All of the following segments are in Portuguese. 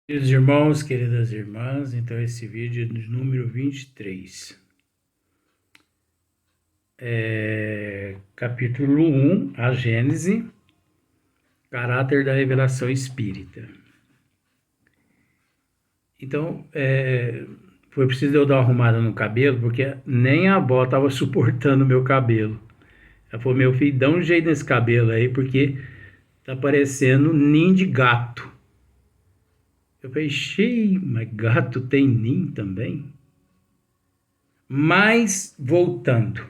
Queridos irmãos, queridas irmãs, então esse vídeo é do número 23. Capítulo 1, a Gênese, caráter da revelação espírita. Então, foi preciso eu dar uma arrumada no cabelo, porque nem a avó estava suportando o meu cabelo. Ela falou, meu filho, dá um jeito nesse cabelo aí, porque tá parecendo ninho de gato. Eu falei, xiii, mas gato tem ninho também? Mas, voltando.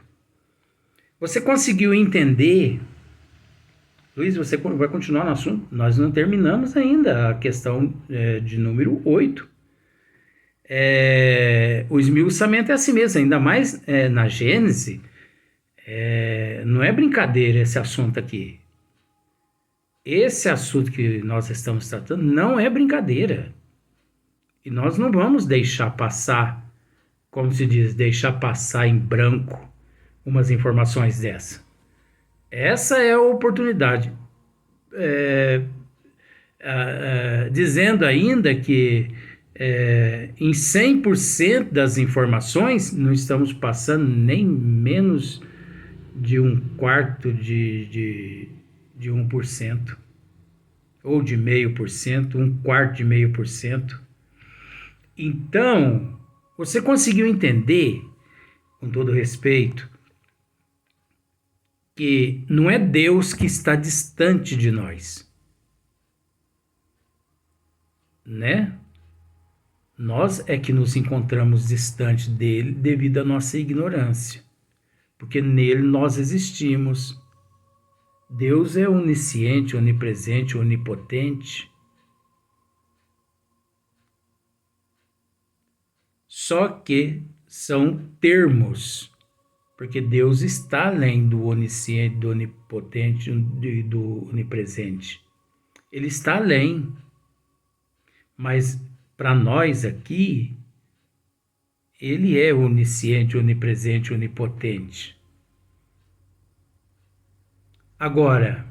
Você conseguiu entender, Luiz, você vai continuar no assunto? Nós não terminamos ainda a questão de número 8. O esmiuçamento é assim mesmo, ainda mais na Gênese. Não é brincadeira esse assunto aqui. Esse assunto que nós estamos tratando não é brincadeira. E nós não vamos deixar passar, como se diz, deixar passar em branco umas informações dessa. Essa é a oportunidade. Dizendo ainda que em 100% das informações não estamos passando nem menos de um quarto de 1%, ou de 0,5%, um quarto de 0,5%. Então, você conseguiu entender, com todo respeito, que não é Deus que está distante de nós, né? Nós é que nos encontramos distante dele devido à nossa ignorância, porque nele nós existimos. Deus é onisciente, onipresente, onipotente. Só que são termos, porque Deus está além do onisciente, do onipotente e do onipresente. Ele está além. Mas para nós aqui, ele é onisciente, onipresente, onipotente. Agora,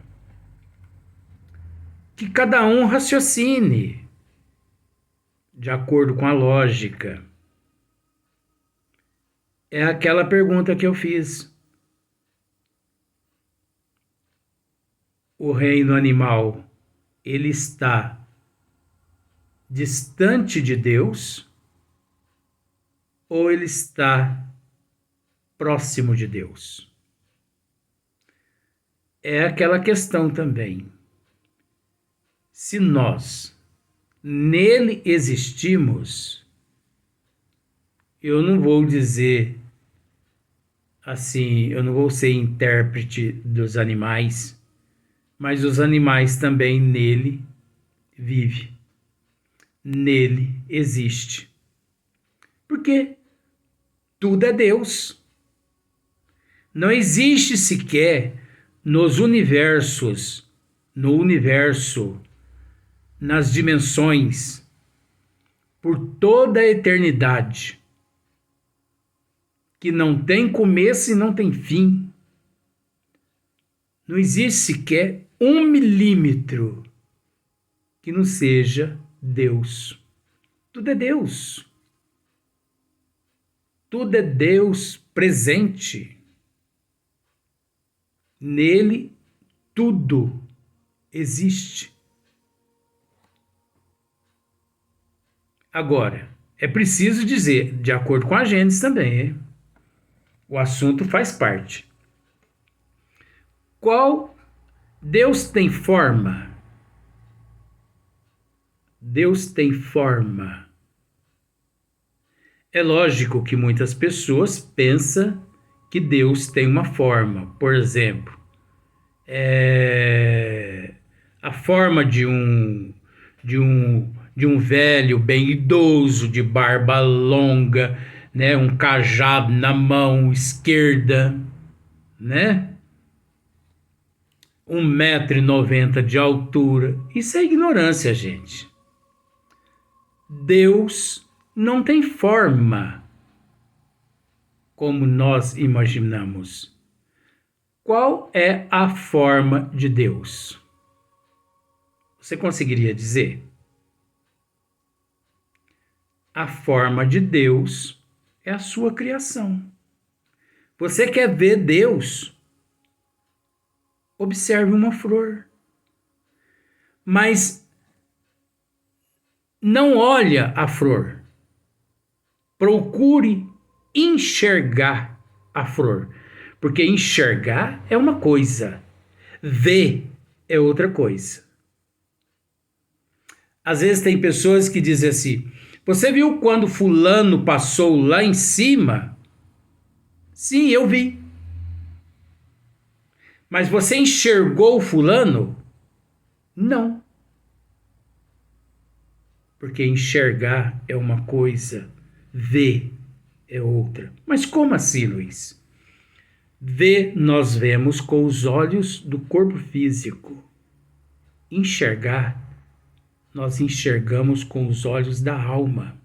que cada um raciocine de acordo com a lógica. É aquela pergunta que eu fiz. O reino animal, ele está distante de Deus ou ele está próximo de Deus? É aquela questão também. Se nós nele existimos, eu não vou dizer assim, eu não vou ser intérprete dos animais, mas os animais também nele vivem. Nele existe. Porque tudo é Deus. Não existe sequer nos universos, no universo, nas dimensões, por toda a eternidade, que não tem começo e não tem fim. Não existe sequer 1 milímetro que não seja Deus. Tudo é Deus. Tudo é Deus presente. Nele tudo existe. Agora, é preciso dizer, de acordo com a Gênesis também, hein? O assunto faz parte. Qual Deus tem forma? Deus tem forma. É lógico que muitas pessoas pensam que Deus tem uma forma. Por exemplo, a forma de um velho bem idoso, de barba longa, né, um cajado na mão esquerda, né? 1,90 m de altura. Isso é ignorância, gente. Deus não tem forma como nós imaginamos. Qual é a forma de Deus? Você conseguiria dizer? A forma de Deus é a sua criação. Você quer ver Deus? Observe uma flor. Mas não olha a flor. Procure enxergar a flor. Porque enxergar é uma coisa, ver é outra coisa. Às vezes tem pessoas que dizem assim: você viu quando fulano passou lá em cima? Sim, eu vi. Mas você enxergou o fulano? Não. Porque enxergar é uma coisa, ver é outra. Mas como assim, Luiz? Ver, nós vemos com os olhos do corpo físico. Enxergar, nós enxergamos com os olhos da alma.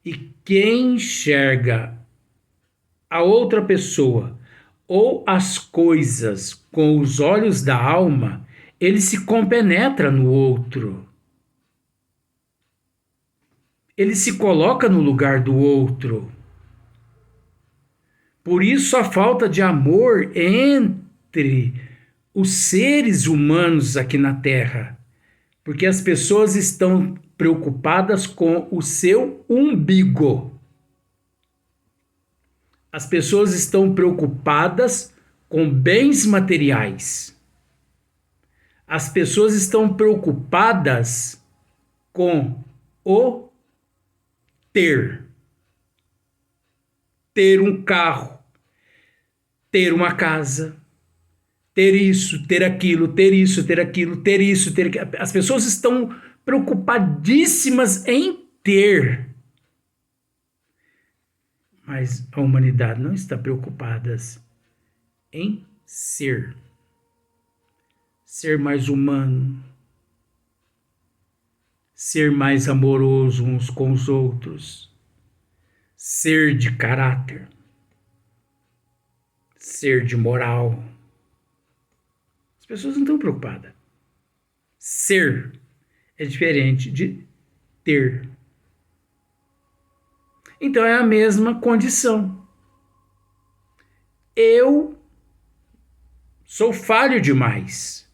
E quem enxerga a outra pessoa ou as coisas com os olhos da alma, ele se compenetra no outro. Ele se coloca no lugar do outro. Por isso a falta de amor entre os seres humanos aqui na Terra. Porque as pessoas estão preocupadas com o seu umbigo. As pessoas estão preocupadas com bens materiais. As pessoas estão preocupadas com o ter. Ter um carro, ter uma casa, ter isso, ter aquilo, ter isso, ter aquilo, ter isso, ter aquilo. As pessoas estão preocupadíssimas em ter. Mas a humanidade não está preocupada em ser. Ser mais humano. Ser mais amoroso uns com os outros. Ser de caráter. Ser de moral. As pessoas não estão preocupadas. Ser é diferente de ter. Então é a mesma condição. Eu sou falho demais.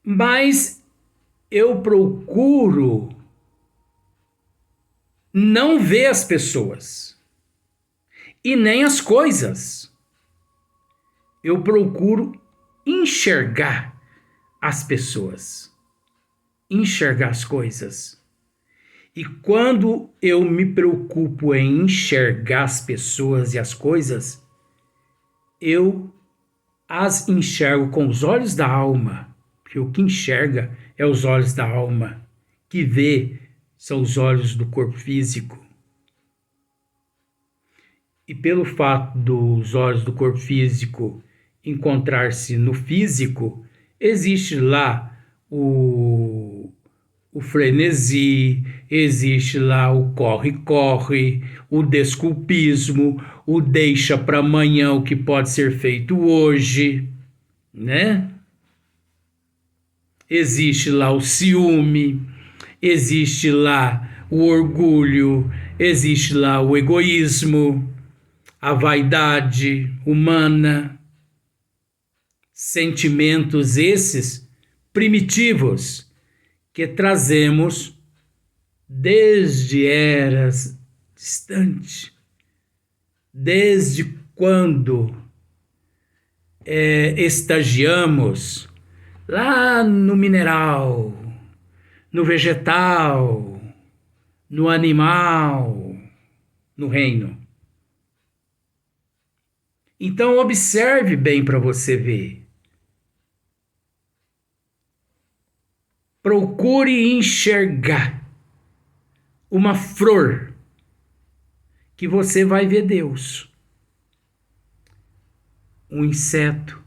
Mas eu procuro não ver as pessoas e nem as coisas. Eu procuro enxergar as pessoas, enxergar as coisas. E quando eu me preocupo em enxergar as pessoas e as coisas, eu as enxergo com os olhos da alma. Porque o que enxerga é os olhos da alma. Que vê são os olhos do corpo físico. E pelo fato dos olhos do corpo físico encontrar-se no físico, existe lá o frenesi, existe lá o corre-corre, o desculpismo, o deixa para amanhã o que pode ser feito hoje, né? Existe lá o ciúme, existe lá o orgulho, existe lá o egoísmo, a vaidade humana, sentimentos esses primitivos que trazemos desde eras distantes, desde quando estagiamos lá no mineral, no vegetal, no animal, no reino. Então observe bem para você ver. Procure enxergar uma flor que você vai ver Deus. Um inseto,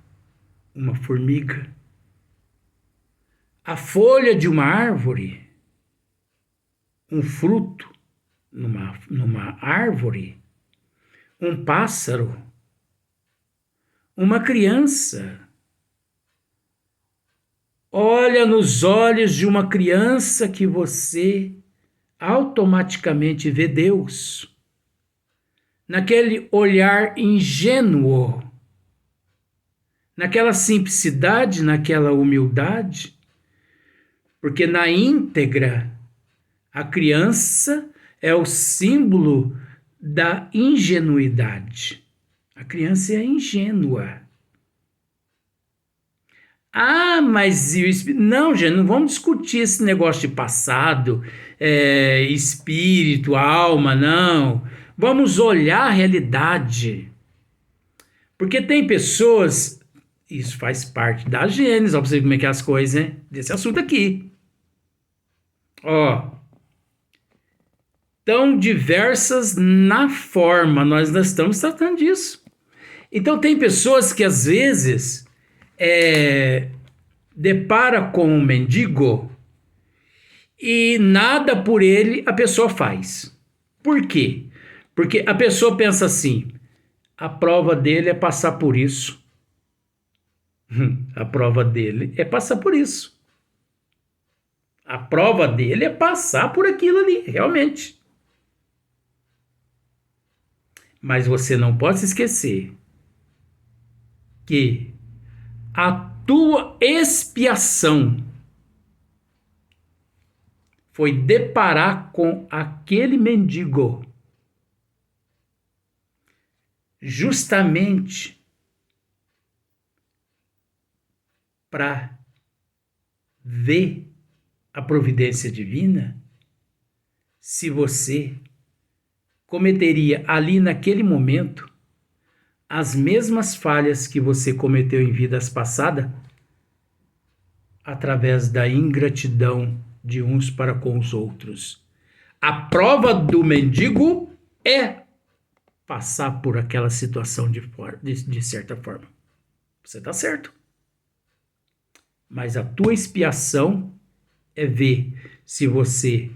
uma formiga, a folha de uma árvore, um fruto numa árvore, um pássaro, uma criança, Olha nos olhos de uma criança que você automaticamente vê Deus. Naquele olhar ingênuo, naquela simplicidade, naquela humildade, porque na íntegra, a criança é o símbolo da ingenuidade. A criança é ingênua. Ah, mas e o espírito? Não, gente, não vamos discutir esse negócio de passado, espírito, alma, não. Vamos olhar a realidade. Porque tem pessoas, isso faz parte da Gênesis, ó, pra você ver como é que é as coisas, né? Desse assunto aqui. Ó, tão diversas na forma, nós não estamos tratando disso. Então tem pessoas que às vezes depara com um mendigo e nada por ele a pessoa faz. Por quê? Porque a pessoa pensa assim, a prova dele é passar por isso. A prova dele é passar por isso. A prova dele é passar por aquilo ali, realmente. Mas você não pode se esquecer que a tua expiação foi deparar com aquele mendigo justamente para ver a providência divina, se você cometeria ali naquele momento as mesmas falhas que você cometeu em vidas passadas, através da ingratidão de uns para com os outros. A prova do mendigo é passar por aquela situação de certa forma. Você está certo. Mas a tua expiação é ver se você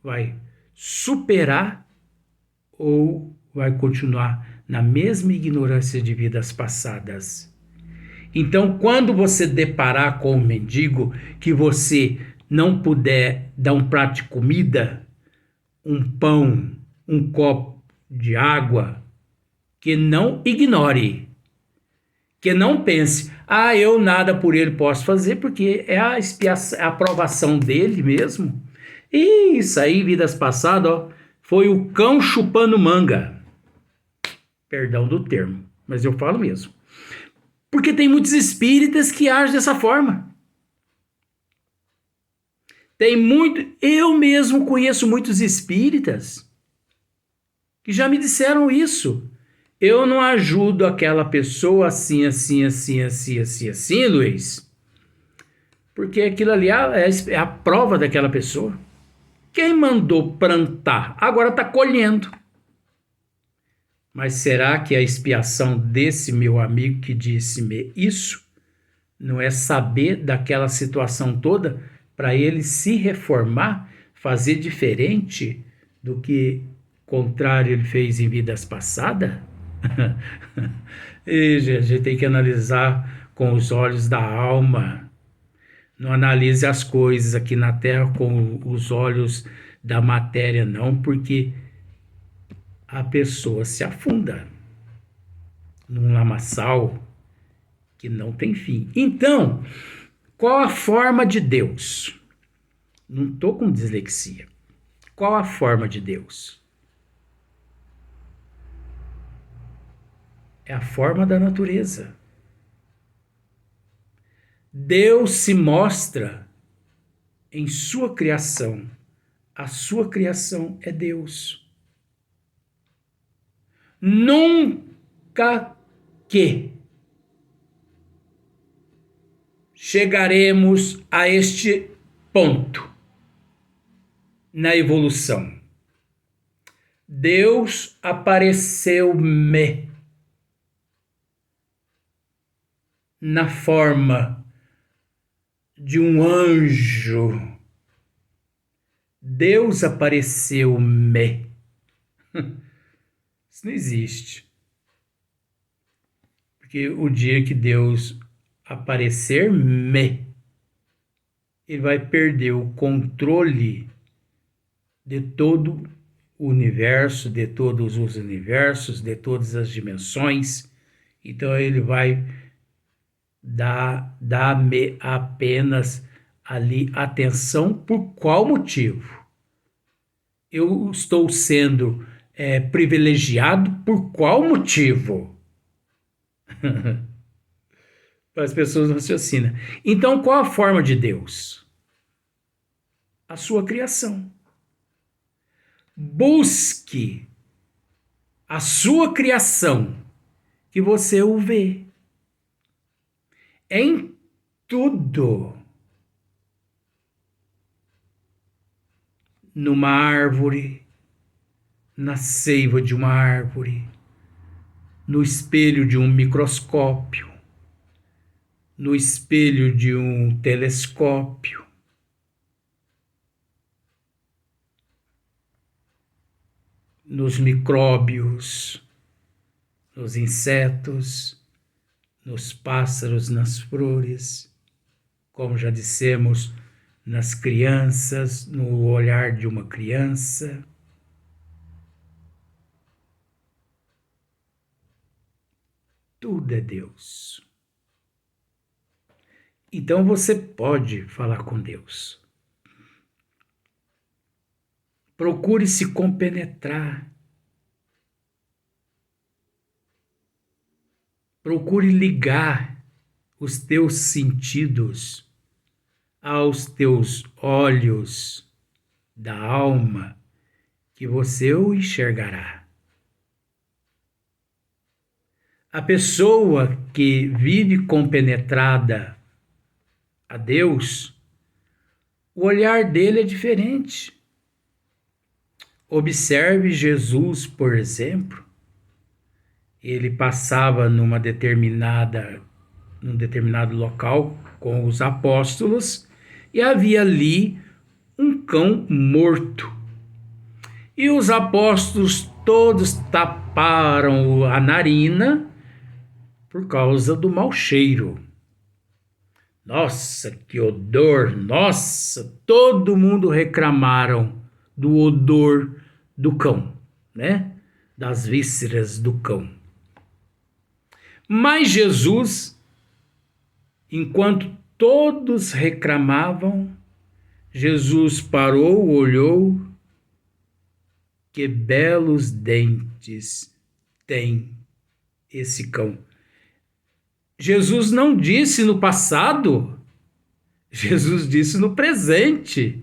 vai superar ou vai continuar na mesma ignorância de vidas passadas. Então, quando você deparar com um mendigo que você não puder dar um prato de comida, um pão, um copo de água, que não ignore, que não pense, eu nada por ele posso fazer, porque é a expiação, a aprovação dele mesmo. E isso aí, vidas passadas, ó, foi o cão chupando manga. Perdão do termo, mas eu falo mesmo. Porque tem muitos espíritas que agem dessa forma. Eu mesmo conheço muitos espíritas que já me disseram isso. Eu não ajudo aquela pessoa assim, Luiz, porque aquilo ali é a prova daquela pessoa. Quem mandou plantar, agora está colhendo. Mas será que a expiação desse meu amigo que disse-me isso não é saber daquela situação toda para ele se reformar, fazer diferente do que contrário ele fez em vidas passadas? E a gente tem que analisar com os olhos da alma. Não analise as coisas aqui na Terra com os olhos da matéria, não, porque a pessoa se afunda num lamaçal que não tem fim. Então, qual a forma de Deus? Não estou com dislexia. Qual a forma de Deus? É a forma da natureza. Deus se mostra em sua criação. A sua criação é Deus. Nunca que chegaremos a este ponto na evolução. Deus apareceu-me na forma de um anjo. Deus apareceu-me. Isso não existe. Porque o dia que Deus aparecer-me, ele vai perder o controle de todo o universo, de todos os universos, de todas as dimensões. Então ele vai dar-me apenas ali atenção. Por qual motivo? Eu estou sendo privilegiado por qual motivo? As pessoas raciocinam. Então, qual a forma de Deus? A sua criação. Busque a sua criação, que você o vê. Em tudo. Numa árvore, na seiva de uma árvore, no espelho de um microscópio, no espelho de um telescópio, nos micróbios, nos insetos, nos pássaros, nas flores, como já dissemos, nas crianças, no olhar de uma criança. Tudo é Deus. Então você pode falar com Deus. Procure se compenetrar. Procure ligar os teus sentidos aos teus olhos da alma, que você o enxergará. A pessoa que vive compenetrada a Deus, o olhar dele é diferente. Observe Jesus, por exemplo. Ele passava num determinado local com os apóstolos e havia ali um cão morto. E os apóstolos todos taparam a narina por causa do mau cheiro. Nossa, que odor! Nossa, todo mundo reclamaram do odor do cão, né? Das vísceras do cão. Mas Jesus, enquanto todos reclamavam, Jesus parou, olhou. Que belos dentes tem esse cão. Jesus não disse no passado, Jesus disse no presente.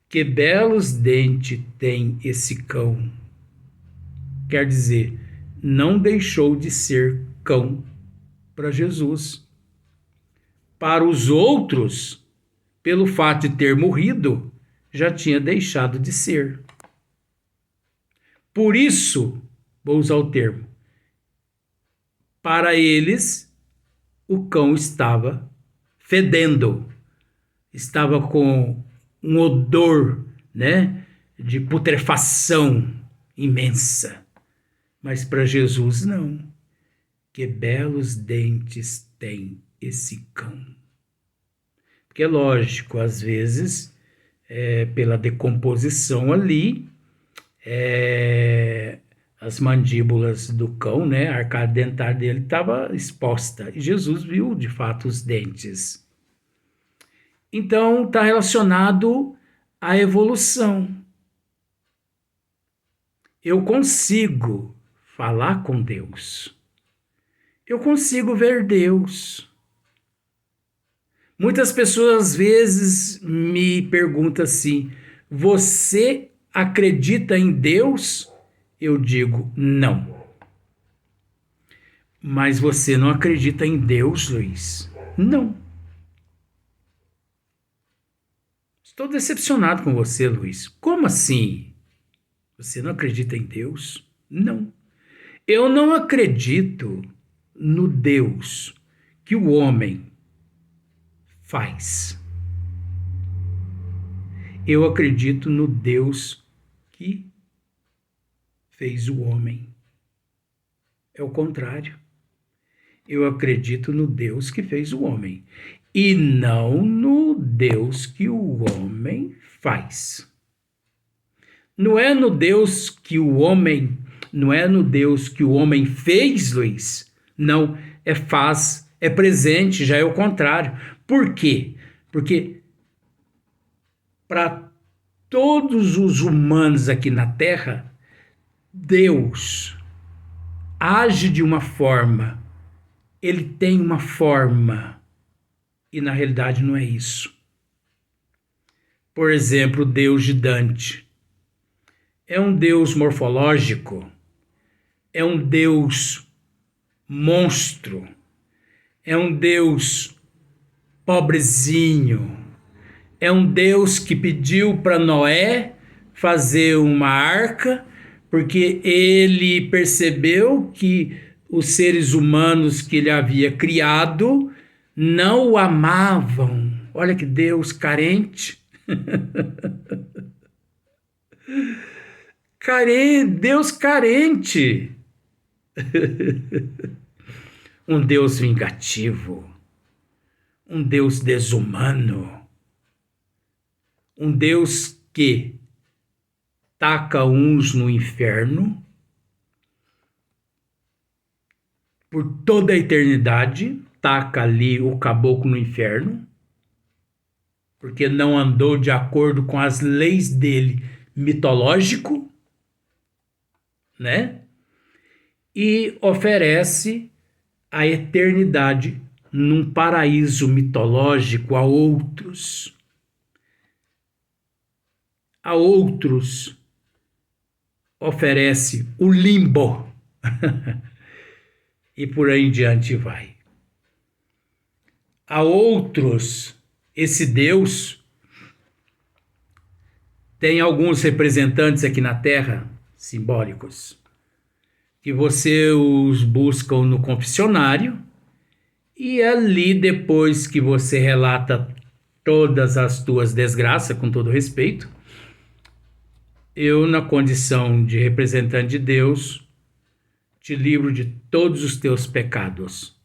Que belos dentes tem esse cão. Quer dizer, não deixou de ser cão para Jesus. Para os outros, pelo fato de ter morrido, já tinha deixado de ser. Por isso, vou usar o termo, para eles, o cão estava fedendo, estava com um odor, né, de putrefação imensa. Mas para Jesus, não. Que belos dentes tem esse cão. Porque é lógico, às vezes, pela decomposição ali, as mandíbulas do cão, né, a arcada dentária dele estava exposta. E Jesus viu, de fato, os dentes. Então, está relacionado à evolução. Eu consigo falar com Deus. Eu consigo ver Deus. Muitas pessoas, às vezes, me perguntam assim: você acredita em Deus? Eu digo, não. Mas você não acredita em Deus, Luiz? Não. Estou decepcionado com você, Luiz. Como assim? Você não acredita em Deus? Não. Eu não acredito no Deus que o homem faz. Eu acredito no Deus que fez o homem. É o contrário. Eu acredito no Deus que fez o homem. e não no Deus que o homem faz. Não é no Deus que o homem, não é no Deus que o homem fez, Luiz. Não, é faz, é presente, já é o contrário. Por quê? Porque para todos os humanos aqui na Terra, Deus age de uma forma, ele tem uma forma, e na realidade não é isso. Por exemplo, o Deus de Dante é um Deus morfológico, é um Deus monstro, é um Deus pobrezinho, é um Deus que pediu para Noé fazer uma arca, porque ele percebeu que os seres humanos que ele havia criado não o amavam. Olha que Deus carente. Deus carente. Um Deus vingativo, um Deus desumano, um Deus que taca uns no inferno por toda a eternidade, taca ali o caboclo no inferno, porque não andou de acordo com as leis dele mitológico, né? E oferece a eternidade num paraíso mitológico a outros. A outros oferece o limbo. E por aí em diante vai. A outros, esse Deus tem alguns representantes aqui na Terra, simbólicos, que você os busca no confessionário, e ali, depois que você relata todas as tuas desgraças, com todo respeito, eu, na condição de representante de Deus, te livro de todos os teus pecados.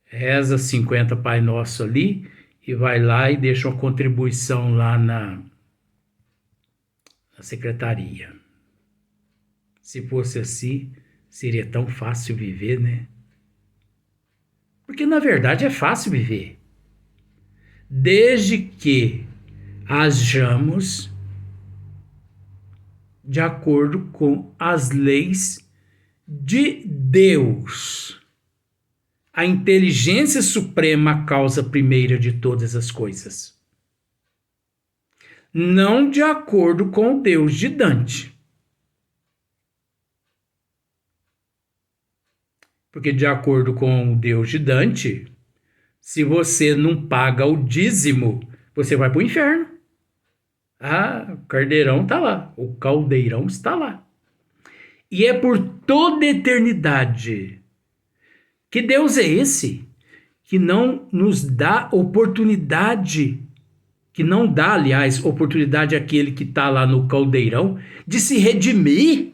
Reza 50 Pai Nosso ali e vai lá e deixa uma contribuição lá na secretaria. Se fosse assim, seria tão fácil viver, né? Porque na verdade é fácil viver. Desde que hajamos de acordo com as leis de Deus. A inteligência suprema, a causa primeira de todas as coisas. Não de acordo com o Deus de Dante. Porque de acordo com o Deus de Dante, se você não paga o dízimo, você vai para o inferno. Ah, o caldeirão está lá. O caldeirão está lá. E é por toda a eternidade. Que Deus é esse? Que não nos dá oportunidade, que não dá, aliás, oportunidade àquele que está lá no caldeirão de se redimir.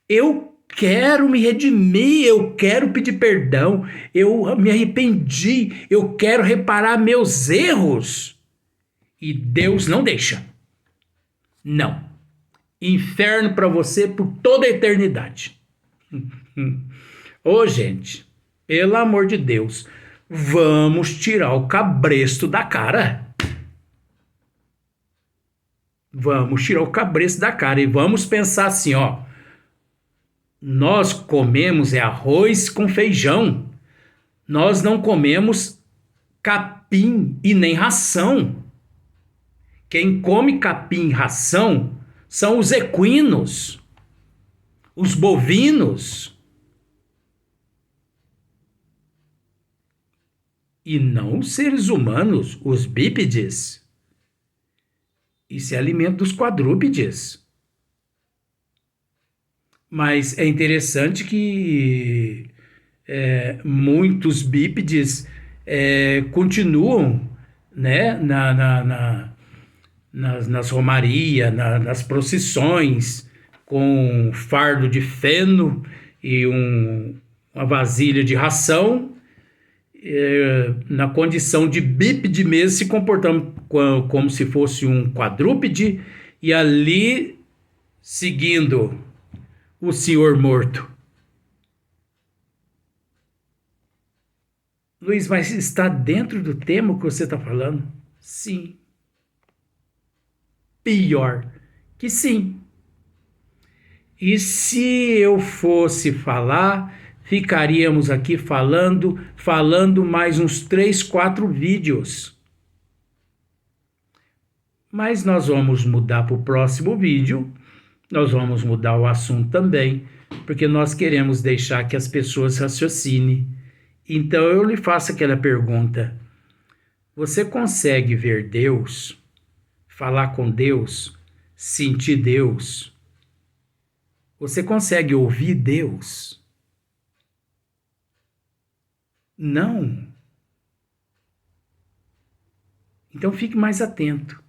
Eu quero me redimir, eu quero pedir perdão, eu me arrependi, eu quero reparar meus erros. E Deus não deixa. Não. Inferno para você por toda a eternidade. Ô, gente, pelo amor de Deus, vamos tirar o cabresto da cara. Vamos tirar o cabresto da cara e vamos pensar assim, ó. Nós comemos arroz com feijão. Nós não comemos capim e nem ração. Quem come capim e ração são os equinos, os bovinos. E não os seres humanos, os bípedes. Isso é alimento dos quadrúpedes. Mas é interessante que muitos bípedes continuam, né, nas romarias, nas procissões, com um fardo de feno e uma vasilha de ração, na condição de bípede mesmo, se comportando como se fosse um quadrúpede e ali seguindo o senhor morto. Luiz, mas está dentro do tema que você está falando? Sim. Pior que sim. E se eu fosse falar, ficaríamos aqui falando mais uns 3, 4 vídeos. Mas nós vamos mudar para o próximo vídeo, nós vamos mudar o assunto também, porque nós queremos deixar que as pessoas raciocinem. Então eu lhe faço aquela pergunta: você consegue ver Deus, falar com Deus, sentir Deus? Você consegue ouvir Deus? Não. Então fique mais atento.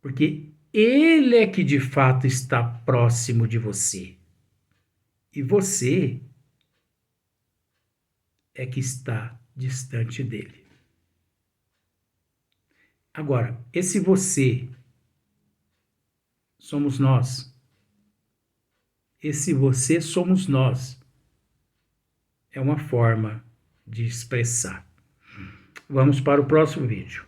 Porque Ele é que de fato está próximo de você. E você é que está distante dele. Agora, esse você somos nós. Esse você somos nós. É uma forma de expressar. Vamos para o próximo vídeo.